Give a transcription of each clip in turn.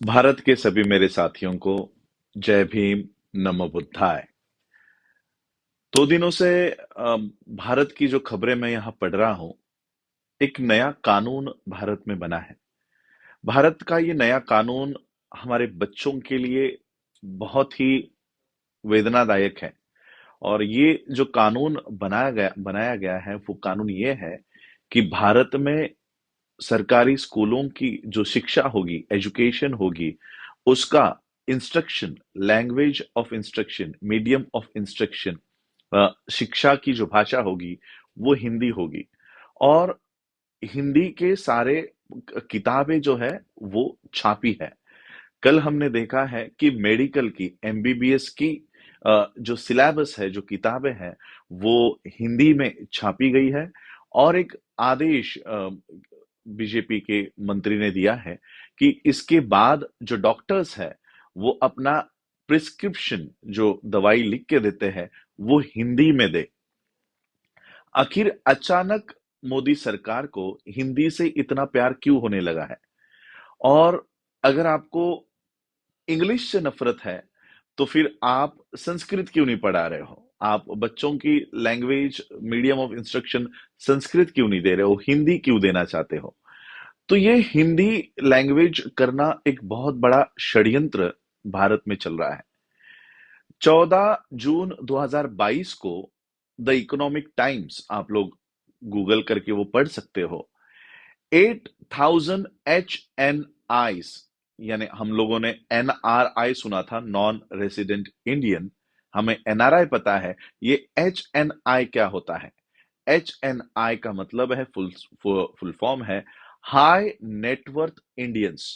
भारत के सभी मेरे साथियों को जय भीम, नमो बुद्धाय। 2 दिनों से भारत की जो खबरें मैं यहाँ पढ़ रहा हूँ, एक नया कानून भारत में बना है। भारत का ये नया कानून हमारे बच्चों के लिए बहुत ही वेदनादायक है। और ये जो कानून बनाया गया है, वो कानून ये है कि भारत में सरकारी स्कूलों की जो शिक्षा होगी, एजुकेशन होगी, उसका instruction, language of instruction, medium of instruction, शिक्षा की जो भाषा होगी, वो हिंदी होगी। और हिंदी के सारे किताबें जो है, वो छापी है। कल हमने देखा है कि मेडिकल की, एमबीबीएस की जो सिलेबस है, जो किताबें हैं, वो हिंदी में छापी गई है। और एक आदेश बीजेपी के मंत्री ने दिया है कि इसके बाद जो डॉक्टर्स है, वो अपना प्रिस्क्रिप्शन, जो दवाई लिख के देते हैं, वो हिंदी में दे। आखिर अचानक मोदी सरकार को हिंदी से इतना प्यार क्यों होने लगा है? और अगर आपको इंग्लिश से नफरत है, तो फिर आप संस्कृत क्यों नहीं पढ़ा रहे हो? आप बच्चों की language, medium of instruction Sanskrit क्यों नहीं दे रहे हो? हिंदी क्यों देना चाहते हो? तो ये हिंदी लैंग्वेज करना एक बहुत बड़ा षड्यंत्र भारत में चल रहा है। 14 जून 2022 को द इकोनॉमिक टाइम्स, आप लोग गूगल करके वो पढ़ सकते हो, 8,000 HNIs, यानी हम लोगों ने NRI सुना था, नॉन रेसिडेंट इंडियन, हमें NRI पता है। ये HNI क्या होता है? HNI का मतलब है, फुल फॉर्म है हाई नेटवर्थ इंडियंस।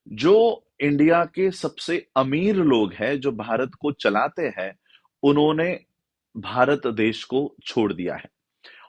जो इंडिया के सबसे अमीर लोग हैं, जो भारत को चलाते हैं, उन्होंने भारत देश को छोड़ दिया है।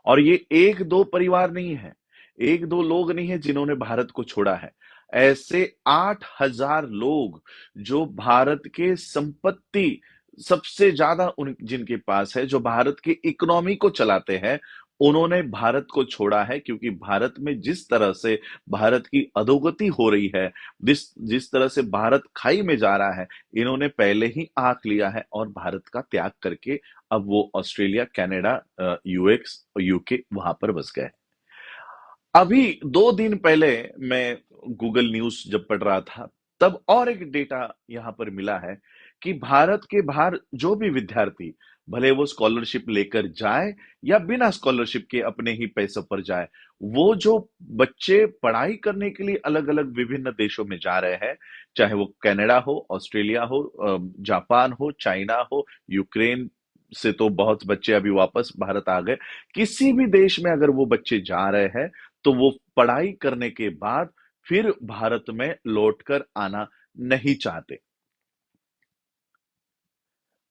और ये एक दो परिवार नहीं है, एक दो लोग नहीं है जिन्होंने भारत को छोड़ा है। ऐसे 8,000 लोग, जो भारत के संपत्ति सबसे ज्यादा उन जिनके पास है, जो भारत की इकोनॉमी को चलाते हैं, उन्होंने भारत को छोड़ा है। क्योंकि भारत में जिस तरह से भारत की अधोगति हो रही है, जिस जिस तरह से भारत खाई में जा रहा है, इन्होंने पहले ही आंक लिया है और भारत का त्याग करके अब वो ऑस्ट्रेलिया, कनाडा, यूएक्स और यूके वहां पर बस गए। अभी 2 दिन पहले मैं गूगल न्यूज जब पढ़ रहा था, तब और एक डेटा यहां पर मिला है कि भारत के बाहर जो भी विद्यार्थी, भले वो स्कॉलरशिप लेकर जाए या बिना स्कॉलरशिप के अपने ही पैसों पर जाए, वो जो बच्चे पढ़ाई करने के लिए अलग अलग विभिन्न देशों में जा रहे हैं, चाहे वो कनाडा हो, ऑस्ट्रेलिया हो, जापान हो, चाइना हो, यूक्रेन से तो बहुत बच्चे अभी वापस भारत आ गए। किसी भी देश में अगर वो बच्चे जा रहे हैं, तो वो पढ़ाई करने के बाद फिर भारत में लौटकर आना नहीं चाहते।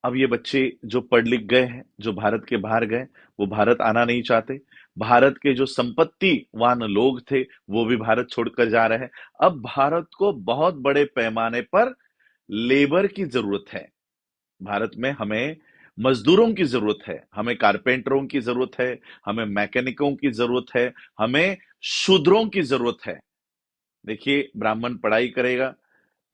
अब ये बच्चे जो पढ़ लिख गए हैं, जो भारत के बाहर गए, वो भारत आना नहीं चाहते। भारत के जो संपत्तिवान लोग थे, वो भी भारत छोड़कर जा रहे हैं। अब भारत को बहुत बड़े पैमाने पर लेबर की जरूरत है। भारत में हमें मजदूरों की जरूरत है, हमें कारपेंटरों की जरूरत है, हमें मैकेनिकों की जरूरत है, हमें शूद्रों की जरूरत है। देखिए, ब्राह्मण पढ़ाई करेगा,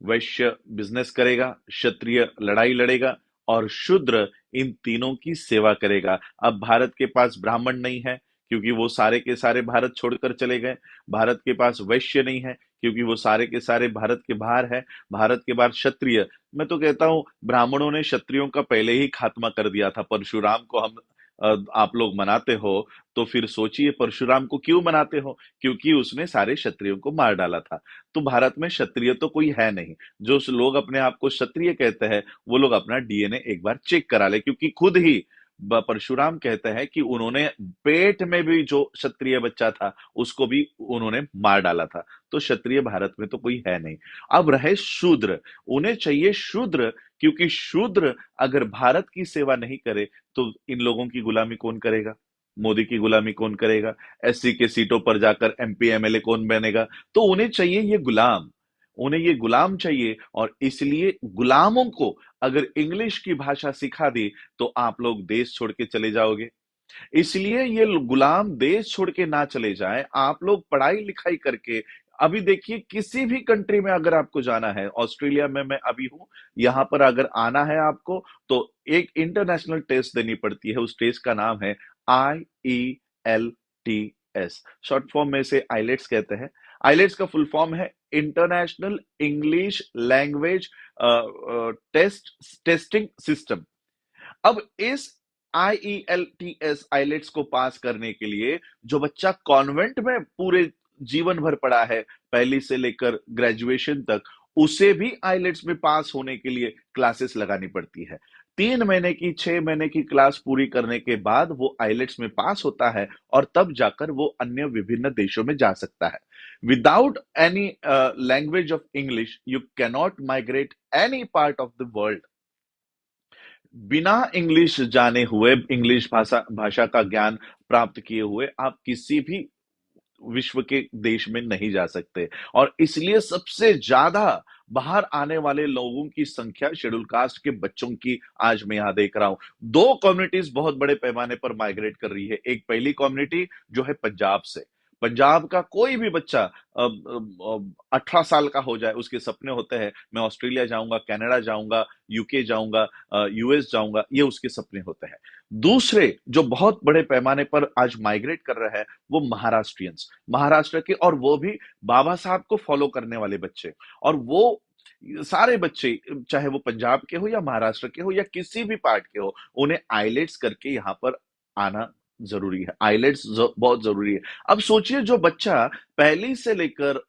वैश्य बिजनेस करेगा, क्षत्रिय लड़ाई लड़ेगा और शूद्र इन तीनों की सेवा करेगा। अब भारत के पास ब्राह्मण नहीं है, क्योंकि वो सारे के सारे भारत छोड़कर चले गए। भारत के पास वैश्य नहीं है, क्योंकि वो सारे के सारे भारत के बाहर है। भारत के बाहर क्षत्रिय, मैं तो कहता हूं ब्राह्मणों ने क्षत्रियों का पहले ही खात्मा कर दिया था। परशुराम को हम आप लोग मनाते हो, तो फिर सोचिए परशुराम को क्यों मनाते हो? क्योंकि उसने सारे क्षत्रियों को मार डाला था। तो भारत में क्षत्रिय तो कोई है नहीं। जो लोग अपने आप को क्षत्रिय कहते हैं, वो लोग अपना डीएनए एक बार चेक करा ले, क्योंकि खुद ही परशुराम कहते हैं कि उन्होंने पेट में भी जो क्षत्रिय बच्चा था, उसको भी उन्होंने मार डाला था। तो क्षत्रिय भारत में तो कोई है नहीं। अब रहे शूद्र, उन्हें चाहिए शूद्र, क्योंकि शूद्र अगर भारत की सेवा नहीं करे, तो इन लोगों की गुलामी कौन करेगा? मोदी की गुलामी कौन करेगा? एससी के सीटों पर जाकर एमपी एमएलए कौन बनेगा? तो उन्हें चाहिए ये गुलाम, उन्हें ये गुलाम चाहिए। और इसलिए गुलामों को अगर इंग्लिश की भाषा सिखा दी, तो आप लोग देश छोड़ के चले जाओगे। इसलिए ये गुलाम देश छोड़ के ना चले जाएं, आप लोग पढ़ाई लिखाई करके। अभी देखिए किसी भी कंट्री में अगर आपको जाना है, ऑस्ट्रेलिया में मैं अभी हूं, यहां पर अगर आना है आपको, तो एक इंटरनेशनल टेस्ट देनी पड़ती है। उस टेस्ट का नाम है IELTS, शॉर्ट फॉर्म में से आइलेट्स कहते हैं। आइलेट्स का फुल फॉर्म है international English language testing system. अब इस IELTS आइलेट्स को पास करने के लिए जो बच्चा कॉन्वेंट में पूरे जीवन भर पढ़ा है, पहली से लेकर ग्रेजुएशन तक, उसे भी आइलेट्स में पास होने के लिए क्लासेस लगानी पड़ती है। 3 महीने की 6 महीने की क्लास पूरी करने के बाद वो आइलेट्स में पास होता है, और तब जाकर वो अन्य विभिन्न देशों में जा सकता है। Without any language of English you cannot migrate any part of the world. बिना इंग्लिश जाने हुए, इंग्लिश भाषा भाषा का ज्ञान प्राप्त किए हुए, आप किसी भी विश्व के देश में नहीं जा सकते। और इसलिए सबसे ज्यादा बाहर आने वाले लोगों की संख्या शेड्यूल कास्ट के बच्चों की आज मैं यहां देख रहा हूं। दो कम्युनिटीज बहुत बड़े पैमाने पर माइग्रेट कर रही है। एक पहली कम्युनिटी जो है पंजाब से। पंजाब का कोई भी बच्चा 18 साल का हो जाए, उसके सपने होते हैं मैं ऑस्ट्रेलिया जाऊंगा, कनाडा जाऊंगा, यूके जाऊंगा, US जाऊंगा, ये उसके सपने होते हैं। दूसरे जो बहुत बड़े पैमाने पर आज माइग्रेट कर रहे हैं, वो महाराष्ट्रियंस, महाराष्ट्र के, और वो भी बाबा साहब को फॉलो करने वाले बच्चे। और वो सारे बच्चे, चाहे वो पंजाब के हो या महाराष्ट्र के हो या किसी भी पार्ट के हो, उन्हें आइलेट्स करके यहाँ पर आना जरूरी है। आइलेट्स बहुत जरूरी है। अब सोचिए जो बच्चा पहली से लेकर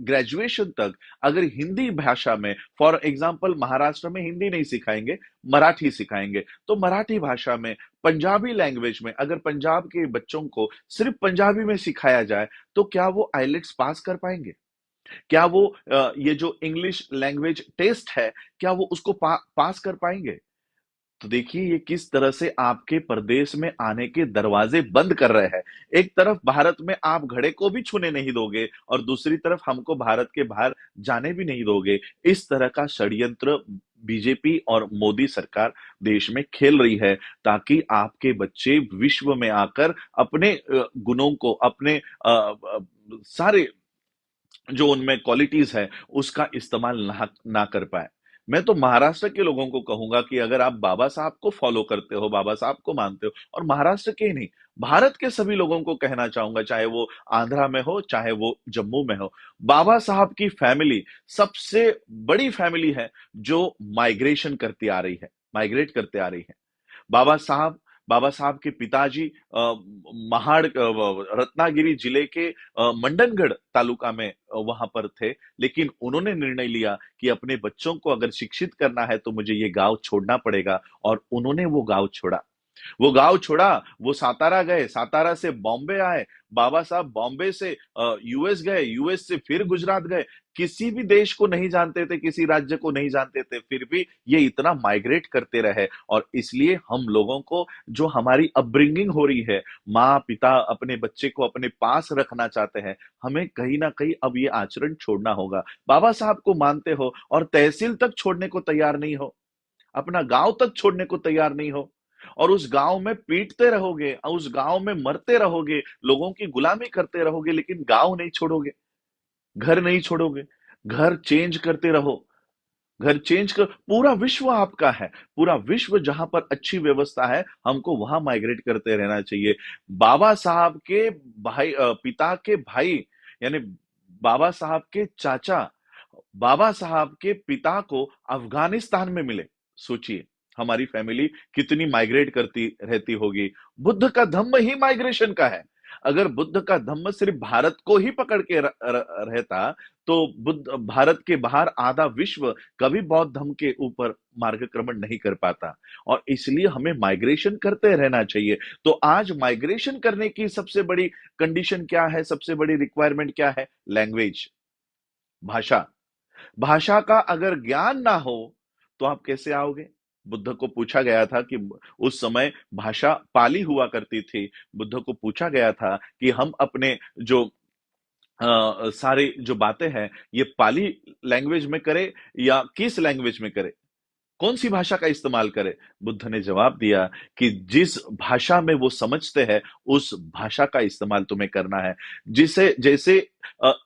ग्रेजुएशन तक अगर हिंदी भाषा में, फॉर एग्जांपल महाराष्ट्र में हिंदी नहीं सिखाएंगे, मराठी सिखाएंगे, तो मराठी भाषा में, पंजाबी लैंग्वेज में अगर पंजाब के बच्चों को सिर्फ पंजाबी में सिखाया जाए, तो क्या वो आइलेट्स पास कर पाएंगे? क्या वो ये जो इंग्लिश लैंग्वेज टेस्ट है, क्या वो उसको पास कर पाएंगे? तो देखिए ये किस तरह से आपके प्रदेश में आने के दरवाजे बंद कर रहे हैं। एक तरफ भारत में आप घड़े को भी छूने नहीं दोगे, और दूसरी तरफ हमको भारत के बाहर जाने भी नहीं दोगे। इस तरह का षड्यंत्र बीजेपी और मोदी सरकार देश में खेल रही है, ताकि आपके बच्चे विश्व में आकर अपने गुणों को, अपने सारे जो उनमें क्वालिटीज है, उसका इस्तेमाल ना कर पाए। मैं तो महाराष्ट्र के लोगों को कहूंगा कि अगर आप बाबा साहब को फॉलो करते हो, बाबा साहब को मानते हो, और महाराष्ट्र के ही नहीं, भारत के सभी लोगों को कहना चाहूंगा, चाहे वो आंध्रा में हो, चाहे वो जम्मू में हो, बाबा साहब की फैमिली सबसे बड़ी फैमिली है जो माइग्रेशन करती आ रही है, माइग्रेट करते आ रही है। बाबा साहब बाबा साहब के पिताजी महाड़ रत्नागिरी जिले के मंडनगढ़ तालुका में वहां पर थे, लेकिन उन्होंने निर्णय लिया कि अपने बच्चों को अगर शिक्षित करना है तो मुझे ये गांव छोड़ना पड़ेगा, और उन्होंने वो गांव छोड़ा। वो गांव छोड़ा, वो सातारा गए, सातारा से बॉम्बे आए, बाबा साहब बॉम्बे से US गए, US से फिर गुजरात गए। किसी भी देश को नहीं जानते थे, किसी राज्य को नहीं जानते थे, फिर भी ये इतना माइग्रेट करते रहे। और इसलिए हम लोगों को, जो हमारी अपब्रिंगिंग हो रही है, माँ पिता अपने बच्चे को अपने पास रखना चाहते हैं, हमें कहीं ना कहीं अब ये आचरण छोड़ना होगा। बाबा साहब को मानते हो और तहसील तक छोड़ने को तैयार नहीं हो, अपना गांव तक छोड़ने को तैयार नहीं हो, और उस गांव में पीटते रहोगे, उस गांव में मरते रहोगे, लोगों की गुलामी करते रहोगे, लेकिन गांव नहीं छोड़ोगे, घर नहीं छोड़ोगे। घर चेंज करते रहो, घर चेंज कर, पूरा विश्व आपका है, पूरा विश्व जहां पर अच्छी व्यवस्था है, हमको वहां माइग्रेट करते रहना चाहिए। बाबा साहब के भाई, पिता के भाई, यानी बाबा साहब के चाचा, बाबा साहब के पिता को अफगानिस्तान में मिले। सोचिए हमारी फैमिली कितनी माइग्रेट करती रहती होगी। बुद्ध का धम्म ही माइग्रेशन का है। अगर बुद्ध का धम्म सिर्फ भारत को ही पकड़ के रहता, तो बुद्ध भारत के बाहर आधा विश्व कभी बौद्ध धम्म के ऊपर मार्गक्रमण नहीं कर पाता। और इसलिए हमें माइग्रेशन करते रहना चाहिए। तो आज माइग्रेशन करने की सबसे बड़ी कंडीशन क्या है, सबसे बड़ी रिक्वायरमेंट क्या है? लैंग्वेज, भाषा। भाषा का अगर ज्ञान ना हो तो आप कैसे आओगे? बुद्ध को पूछा गया था कि उस समय भाषा पाली हुआ करती थी। बुद्ध को पूछा गया था कि हम अपने जो सारे जो बातें हैं, ये पाली लैंग्वेज में करें या किस लैंग्वेज में करें? कौन सी भाषा का इस्तेमाल करें? बुद्ध ने जवाब दिया कि जिस भाषा में वो समझते हैं, उस भाषा का इस्तेमाल तुम्हें करना है। जिसे जैसे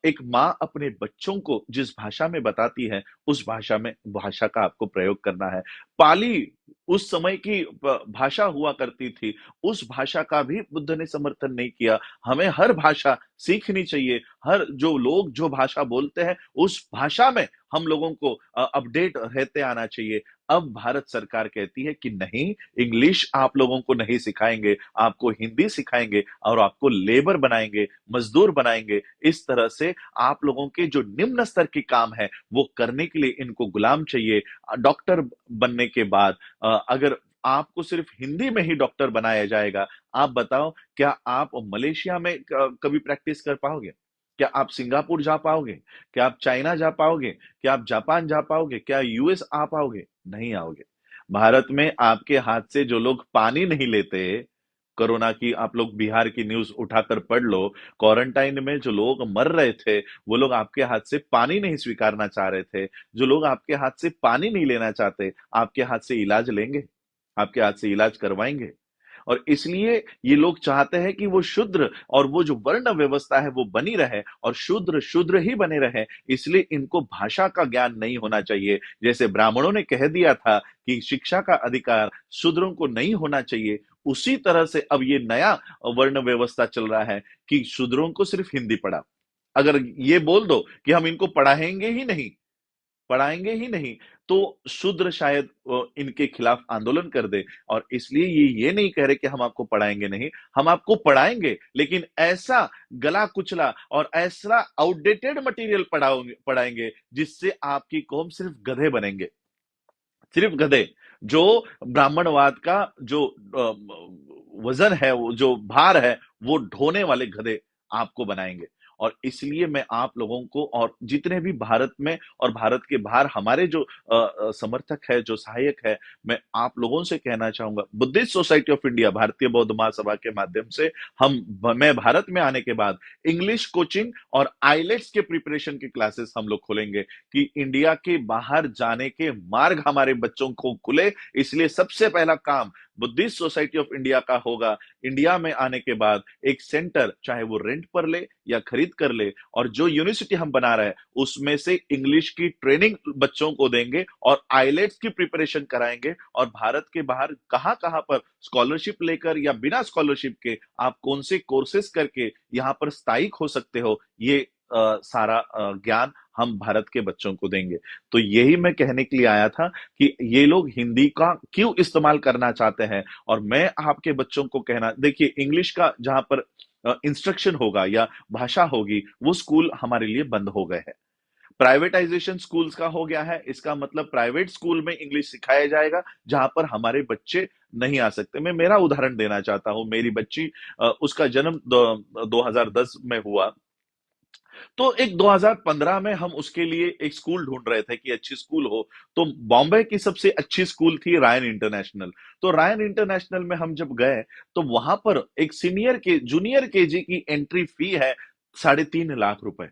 एक माँ अपने बच्चों को जिस भाषा में बताती है, उस भाषा का आपको प्रयोग करना है। पाली उस समय की भाषा हुआ करती थी, उस भाषा का भी बुद्ध ने समर्थन नहीं किया। हमें हर भाषा सीखनी चाहिए, हर जो लोग जो भाषा बोलते हैं, उस भाषा में हम लोगों को अपडेट रहते आना चाहिए। अब भारत सरकार कहती है कि नहीं, इंग्लिश आप लोगों को नहीं सिखाएंगे, आपको हिंदी सिखाएंगे और आपको लेबर बनाएंगे, मजदूर बनाएंगे। इस तरह से आप लोगों के जो निम्न स्तर के काम है, वो करने के लिए इनको गुलाम चाहिए। डॉक्टर बनने के बाद अगर आपको सिर्फ हिंदी में ही डॉक्टर बनाया जाएगा, आप बताओ, क्या आप मलेशिया में कभी प्रैक्टिस कर पाओगे? क्या आप सिंगापुर जा पाओगे? क्या आप चाइना जा पाओगे? क्या आप जापान जा पाओगे? क्या यूएस आ पाओगे? नहीं आओगे। भारत में आपके हाथ से जो लोग पानी नहीं लेते, कोरोना की आप लोग बिहार की न्यूज़ उठाकर पढ़ लो, क्वारंटाइन में जो लोग मर रहे थे, वो लोग आपके हाथ से पानी नहीं स्वीकारना चाह रहे थे। जो लोग आपके हाथ से पानी नहीं लेना चाहते, आपके हाथ से इलाज लेंगे? आपके हाथ से इलाज करवाएँगे? और इसलिए ये लोग चाहते हैं कि वो शूद्र और वो जो वर्ण व्यवस्था है वो बनी रहे और शूद्र शूद्र ही बने रहे, इसलिए इनको भाषा का ज्ञान नहीं होना चाहिए। जैसे ब्राह्मणों ने कह दिया था कि शिक्षा का अधिकार शूद्रों को नहीं होना चाहिए, उसी तरह से अब ये नया वर्ण व्यवस्था चल रहा है कि शूद्रों को सिर्फ हिंदी पढ़ा। अगर ये बोल दो कि हम इनको पढ़ाएंगे ही नहीं, तो शूद्र शायद इनके खिलाफ आंदोलन कर दे। और इसलिए ये नहीं कह रहे कि हम आपको पढ़ाएंगे नहीं, हम आपको पढ़ाएंगे, लेकिन ऐसा गला कुचला और ऐसा आउटडेटेड मटेरियल पढ़ाएंगे जिससे आपकी कौम सिर्फ गधे बनेंगे, सिर्फ गधे। जो ब्राह्मणवाद का जो वजन है, वो जो भार है, वो ढोने वाले गधे आपको बनाएंगे। और इसलिए मैं आप लोगों को और जितने भी भारत में और भारत के बाहर हमारे जो समर्थक है, जो सहायक है, मैं आप लोगों से कहना चाहूंगा, बुद्धिस्ट सोसाइटी ऑफ इंडिया, भारतीय बौद्ध महासभा के माध्यम से मैं भारत में आने के बाद इंग्लिश कोचिंग और आईलेट्स के प्रिपरेशन की क्लासेस हम लोग खोलेंगे कि इंडिया के बाहर जाने के मार्ग हमारे बच्चों को खुले। इसलिए सबसे पहला काम बुद्धिस्ट सोसाइटी ऑफ इंडिया का होगा, इंडिया में आने के बाद एक सेंटर, चाहे वो रेंट पर ले या खरीद कर ले, और जो यूनिवर्सिटी हम बना रहे हैं उसमें से इंग्लिश की ट्रेनिंग बच्चों को देंगे और आईलेट्स की प्रिपरेशन कराएंगे। और भारत के बाहर कहां कहां पर स्कॉलरशिप लेकर या बिना स्कॉलरशिप के आप कौन से कोर्सेस करके यहाँ पर स्थायिक हो सकते हो, ये सारा ज्ञान हम भारत के बच्चों को देंगे। तो यही मैं कहने के लिए आया था कि ये लोग हिंदी का क्यों इस्तेमाल करना चाहते हैं। और मैं आपके बच्चों को कहना, देखिए, इंग्लिश का जहां पर इंस्ट्रक्शन होगा या भाषा होगी, वो स्कूल हमारे लिए बंद हो गए हैं। प्राइवेटाइजेशन स्कूल्स का हो गया है, इसका मतलब प्राइवेट स्कूल में इंग्लिश सिखाया जाएगा जहां पर हमारे बच्चे नहीं आ सकते। मैं मेरा उदाहरण देना चाहता हूं, मेरी बच्ची उसका जन्म 2010 में हुआ। तो एक 2015 में हम उसके लिए एक स्कूल ढूंढ रहे थे कि अच्छी स्कूल हो। तो बॉम्बे की सबसे अच्छी स्कूल थी रायन इंटरनेशनल। तो रायन इंटरनेशनल में हम जब गए, तो वहां पर एक जूनियर केजी की एंट्री फी है 3.5 लाख रुपए।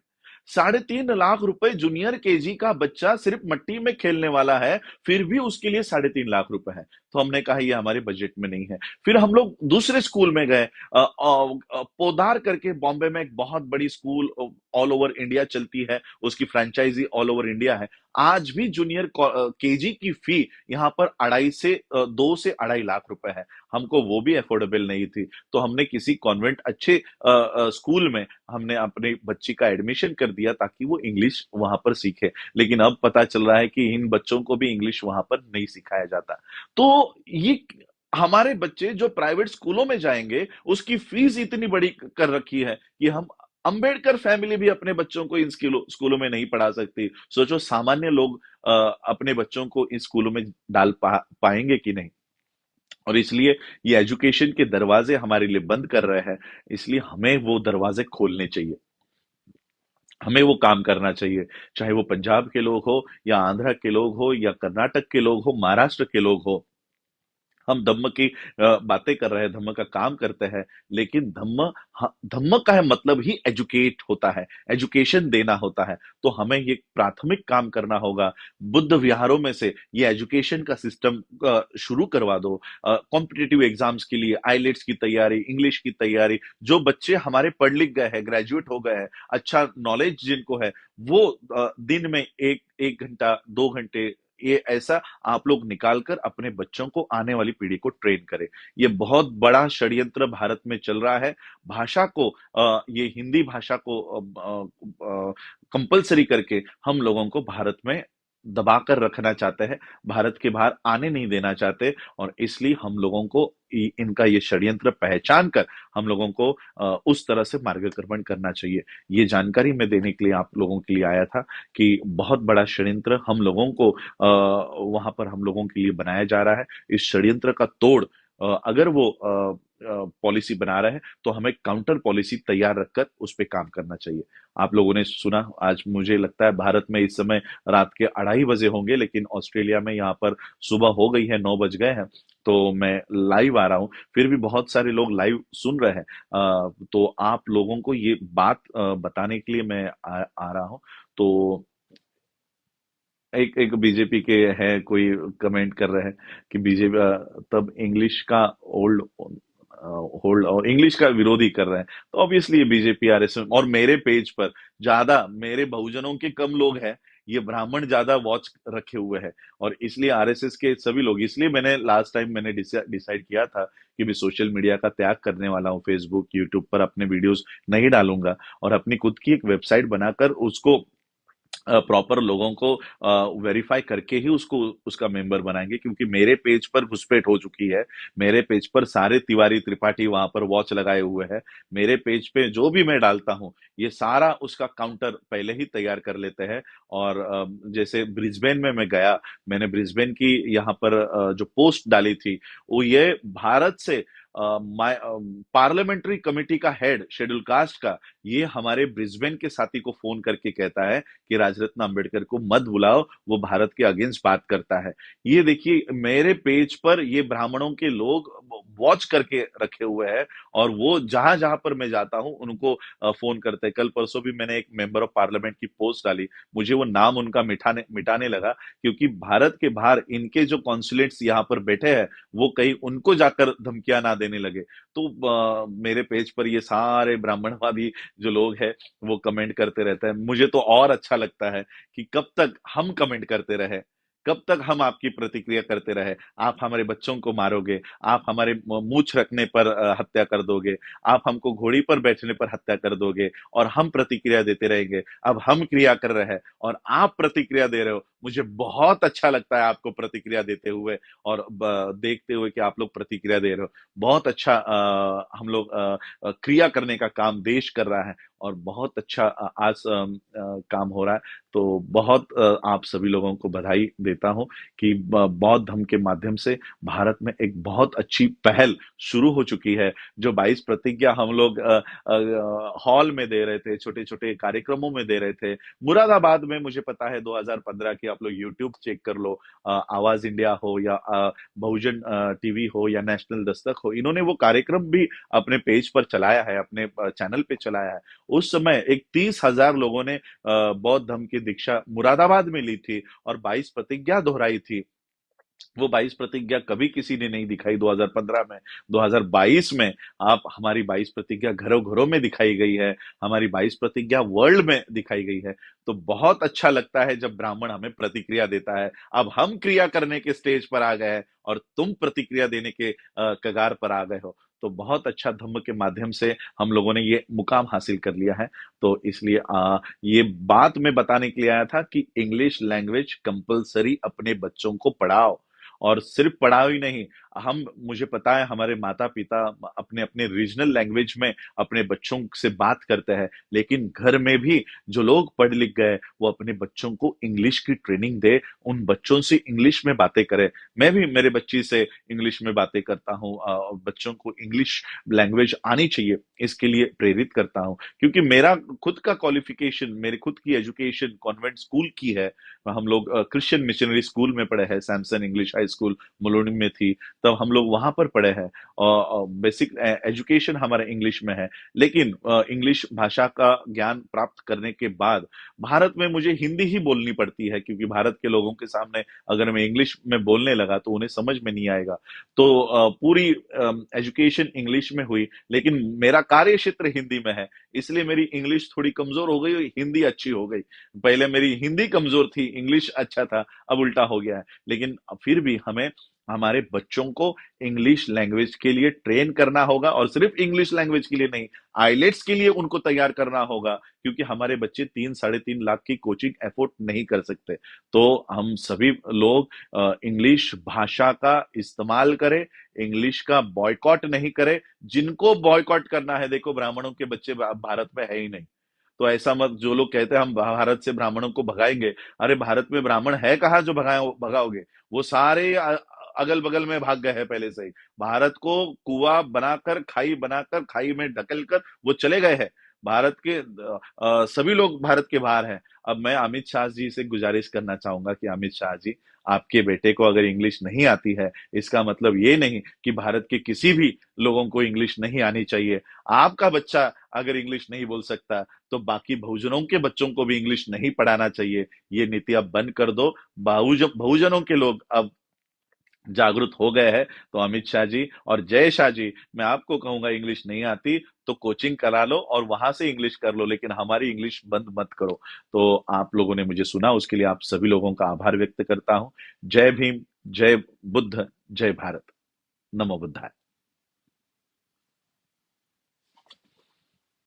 3.5 लाख रुपए जूनियर केजी का बच्चा सिर्फ मट्टी में खेलने वाला है, फिर भी उसके लिए 3.5 लाख रुपए है। तो हमने कहा ये हमारे बजट में नहीं है। फिर हम लोग दूसरे स्कूल में गए, पोदार करके बॉम्बे में एक बहुत बड़ी स्कूल ऑल ओवर इंडिया चलती है, उसकी फ्रेंचाइजी ऑल ओवर इंडिया है। आज भी जूनियर केजी की फी यहाँ पर 2 से 2.5 लाख रुपए है। हमको वो भी अफोर्डेबल नहीं थी, तो हमने किसी कॉन्वेंट अच्छे स्कूल में हमने अपने बच्ची का एडमिशन कर दिया ताकि वो इंग्लिश वहां पर सीखे। लेकिन अब पता चल रहा है कि इन बच्चों को भी इंग्लिश वहां पर नहीं सिखाया जाता। तो ये हमारे बच्चे जो प्राइवेट स्कूलों में जाएंगे, उसकी फीस इतनी बड़ी कर रखी है कि हम अंबेडकर फैमिली भी अपने बच्चों को इन स्कूलों में नहीं पढ़ा सकती। सोचो, सामान्य लोग अपने बच्चों को इन स्कूलों में पाएंगे कि नहीं। और इसलिए ये एजुकेशन के दरवाजे हमारे लिए बंद कर रहे हैं। इसलिए हमें वो दरवाजे खोलने चाहिए, हमें वो काम करना चाहिए। चाहे वो पंजाब के लोग हो या आंध्र के लोग हो या कर्नाटक के लोग हो, महाराष्ट्र के लोग हो, हम धम्म की बातें कर रहे हैं, धम्म का काम करते हैं, लेकिन धम्म का है मतलब ही एजुकेट होता है, एजुकेशन देना होता है। तो हमें ये प्राथमिक काम करना होगा। बुद्ध विहारों में से ये एजुकेशन का सिस्टम शुरू करवा दो। कॉम्पिटिटिव एग्जाम्स के लिए आईलेट्स की तैयारी, इंग्लिश की तैयारी, जो बच्चे हमारे पढ़ लिख गए हैं, ग्रेजुएट हो गए हैं, अच्छा नॉलेज जिनको है, वो दिन में एक एक घंटा 2 घंटे ये ऐसा आप लोग निकाल कर अपने बच्चों को, आने वाली पीढ़ी को ट्रेन करें। ये बहुत बड़ा षड्यंत्र भारत में चल रहा है। भाषा को ये हिंदी भाषा को कंपलसरी करके हम लोगों को भारत में दबाकर रखना चाहते हैं, भारत के बाहर आने नहीं देना चाहते। और इसलिए हम लोगों को इनका ये षड्यंत्र पहचान कर हम लोगों को उस तरह से मार्गक्रमण करना चाहिए। ये जानकारी मैं देने के लिए आप लोगों के लिए आया था कि बहुत बड़ा षड्यंत्र हम लोगों को वहां पर हम लोगों के लिए बनाया जा रहा है। इस षड्यंत्र का तोड़ अगर वो पॉलिसी बना रहे हैं तो हमें काउंटर पॉलिसी तैयार रखकर उस पर काम करना चाहिए। आप लोगों ने सुना, आज मुझे लगता है भारत में इस समय रात के 2:30 बजे होंगे, लेकिन ऑस्ट्रेलिया में यहाँ पर सुबह हो गई है, 9 बज गए हैं। तो मैं लाइव आ रहा हूँ, फिर भी बहुत सारे लोग लाइव सुन रहे हैं। तो आप लोगों को ये बात बताने के लिए मैं आ रहा हूँ। तो एक एक बीजेपी के है, कोई कमेंट कर रहे हैं कि बीजेपी तब इंग्लिश का ओल्ड होल्ड और इंग्लिश का विरोधी कर रहे हैं। तो ऑब्वियसली ये बीजेपी आरएसएस, और मेरे पेज पर ज्यादा मेरे बहुजनों के कम लोग हैं, ये ब्राह्मण ज्यादा वॉच रखे हुए हैं। और इसलिए आरएसएस के सभी लोग, इसलिए मैंने लास्ट टाइम मैंने डिसाइड किया था कि मैं सोशल मीडिया का त्याग करने वाला हूँ, फेसबुक यूट्यूब पर अपने वीडियोस नहीं डालूंगा, और अपनी खुद की एक वेबसाइट बनाकर उसको प्रॉपर लोगों को वेरीफाई करके ही उसको उसका मेंबर बनाएंगे। क्योंकि मेरे पेज पर घुसपैठ हो चुकी है, मेरे पेज पर सारे तिवारी त्रिपाठी वहां पर वॉच लगाए हुए हैं। मेरे पेज पे जो भी मैं डालता हूँ, ये सारा उसका काउंटर पहले ही तैयार कर लेते हैं। और जैसे ब्रिस्बेन में मैं गया, मैंने ब्रिस्बेन की यहाँ पर जो पोस्ट डाली थी, वो ये भारत से पार्लियामेंट्री कमेटी का हेड शेड्यूल कास्ट का, ये हमारे ब्रिस्बेन के साथी को फोन करके कहता है कि राजरत्न अंबेडकर को मत बुलाओ, वो भारत के अगेंस्ट बात करता है। ये देखिए, मेरे पेज पर ये ब्राह्मणों के लोग वॉच करके रखे हुए हैं, और वो जहां जहां पर मैं जाता हूं उनको फोन करते हैं। कल परसों भी मैंने एक मेंबर ऑफ पार्लियामेंट की पोस्ट डाली, मुझे वो नाम उनका मिटाने मिटाने लगा, क्योंकि भारत के बाहर इनके जो कॉन्सुलेट्स यहाँ पर बैठे हैं, वो कहीं उनको जाकर धमकियां ना देने लगे। तो मेरे पेज पर ये सारे ब्राह्मणवादी जो लोग हैं वो कमेंट करते रहते हैं। मुझे तो और अच्छा लगता है कि कब तक हम कमेंट करते रहे, कब तक हम आपकी प्रतिक्रिया करते रहे। आप हमारे बच्चों को मारोगे, आप हमारे मूछ रखने पर हत्या कर दोगे, आप हमको घोड़ी पर बैठने पर हत्या कर दोगे, और हम प्रतिक्रिया देते रहेंगे। अब हम क्रिया कर रहे हैं और आप प्रतिक्रिया दे रहे हो। मुझे बहुत अच्छा लगता है आपको प्रतिक्रिया देते हुए और देखते हुए कि आप लोग प्रतिक्रिया दे रहे हो। बहुत अच्छा हम लोग क्रिया करने का काम देश कर रहा है, और बहुत अच्छा आज काम हो रहा है। तो बहुत आप सभी लोगों को बधाई देता हूं कि बौद्ध धर्म के माध्यम से भारत में एक बहुत अच्छी पहल शुरू हो चुकी है। जो 22 प्रतिज्ञा हम लोग हॉल में दे रहे थे, छोटे छोटे कार्यक्रमों में दे रहे थे, मुरादाबाद में मुझे पता है 2015 की, आप लोग यूट्यूब चेक कर लो, आवाज इंडिया हो या बहुजन टीवी हो या नेशनल दस्तक हो, इन्होंने वो कार्यक्रम भी अपने पेज पर चलाया है, अपने चैनल पे चलाया है। उस समय एक 30,000 लोगों ने बौद्ध धर्म की दीक्षा मुरादाबाद में ली थी और 22 प्रतिज्ञा दोहराई थी। वो 22 प्रतिज्ञा कभी किसी ने नहीं दिखाई 2015 में। 2022 में आप हमारी 22 प्रतिज्ञा घरों घरों में दिखाई गई है, हमारी 22 प्रतिज्ञा वर्ल्ड में दिखाई गई है। तो बहुत अच्छा लगता है जब ब्राह्मण हमें प्रतिक्रिया देता है। अब हम क्रिया करने के स्टेज पर आ गए हैं और तुम प्रतिक्रिया देने के कगार पर आ गए हो। तो बहुत अच्छा, धम्म के माध्यम से हम लोगों ने ये मुकाम हासिल कर लिया है। तो इसलिए ये बात मैं बताने के लिए आया था कि इंग्लिश लैंग्वेज कंपलसरी अपने बच्चों को पढ़ाओ। और सिर्फ पढ़ाओ ही नहीं, हम, मुझे पता है हमारे माता पिता अपने अपने रीजनल लैंग्वेज में अपने बच्चों से बात करते हैं, लेकिन घर में भी जो लोग पढ़ लिख गए वो अपने बच्चों को इंग्लिश की ट्रेनिंग दे, उन बच्चों से इंग्लिश में बातें करें। मैं भी मेरे बच्ची से इंग्लिश में बातें करता हूँ, बच्चों को इंग्लिश लैंग्वेज आनी चाहिए, इसके लिए प्रेरित करता हूँ। क्योंकि मेरा खुद का क्वालिफिकेशन, मेरी खुद की एजुकेशन कॉन्वेंट स्कूल की है। हम लोग क्रिश्चियन मिशनरी स्कूल में पढ़े हैं, Samson English high school Mulund में थी। तब हम लोग वहां पर पढ़े हैं और बेसिक एजुकेशन हमारा इंग्लिश में है। लेकिन इंग्लिश भाषा का ज्ञान प्राप्त करने के बाद भारत में मुझे हिंदी ही बोलनी पड़ती है, क्योंकि भारत के लोगों के सामने अगर मैं इंग्लिश में बोलने लगा तो उन्हें समझ में नहीं आएगा। तो पूरी एजुकेशन इंग्लिश में हुई, लेकिन मेरा कार्य क्षेत्र हिंदी में है, इसलिए मेरी इंग्लिश थोड़ी कमजोर हो गई और हिंदी अच्छी हो गई। पहले मेरी हिंदी कमजोर थी, इंग्लिश अच्छा था, अब उल्टा हो गया है। लेकिन फिर भी हमें हमारे बच्चों को इंग्लिश लैंग्वेज के लिए ट्रेन करना होगा, और सिर्फ इंग्लिश लैंग्वेज के लिए नहीं, आईलेट्स के लिए उनको तैयार करना होगा, क्योंकि हमारे बच्चे 3 साढ़े 3 लाख की कोचिंग एफोर्ड नहीं कर सकते। तो हम सभी लोग इंग्लिश भाषा का इस्तेमाल करें, इंग्लिश का बॉयकॉट नहीं करें। जिनको बॉयकॉट करना है, देखो ब्राह्मणों के बच्चे भारत में है ही नहीं, तो ऐसा मत, जो लोग कहते हैं हम भारत से ब्राह्मणों को भगाएंगे, अरे भारत में ब्राह्मण है कहाँ जो भगाओगे? वो सारे अगल बगल में भाग गए हैं पहले से ही। भारत को कुआं बनाकर, खाई बनाकर, खाई में ढकेल कर वो चले गए हैं। भारत के सभी लोग भारत के बाहर हैं। अब मैं अमित शाह जी से गुजारिश करना चाहूंगा कि अमित शाह जी, आपके बेटे को अगर इंग्लिश नहीं आती है, इसका मतलब ये नहीं कि भारत के किसी भी लोगों को इंग्लिश नहीं आनी चाहिए। आपका बच्चा अगर इंग्लिश नहीं बोल सकता, तो बाकी बहुजनों के बच्चों को भी इंग्लिश नहीं पढ़ाना चाहिए। ये नीति अब बंद कर दो। बहुजनों के लोग अब जागरूक हो गए हैं। तो अमित शाह जी और जय शाह जी, मैं आपको कहूंगा, इंग्लिश नहीं आती तो कोचिंग करा लो और वहां से इंग्लिश कर लो, लेकिन हमारी इंग्लिश बंद मत करो। तो आप लोगों ने मुझे सुना, उसके लिए आप सभी लोगों का आभार व्यक्त करता हूं। जय भीम, जय बुद्ध, जय भारत। नमो बुद्धाय।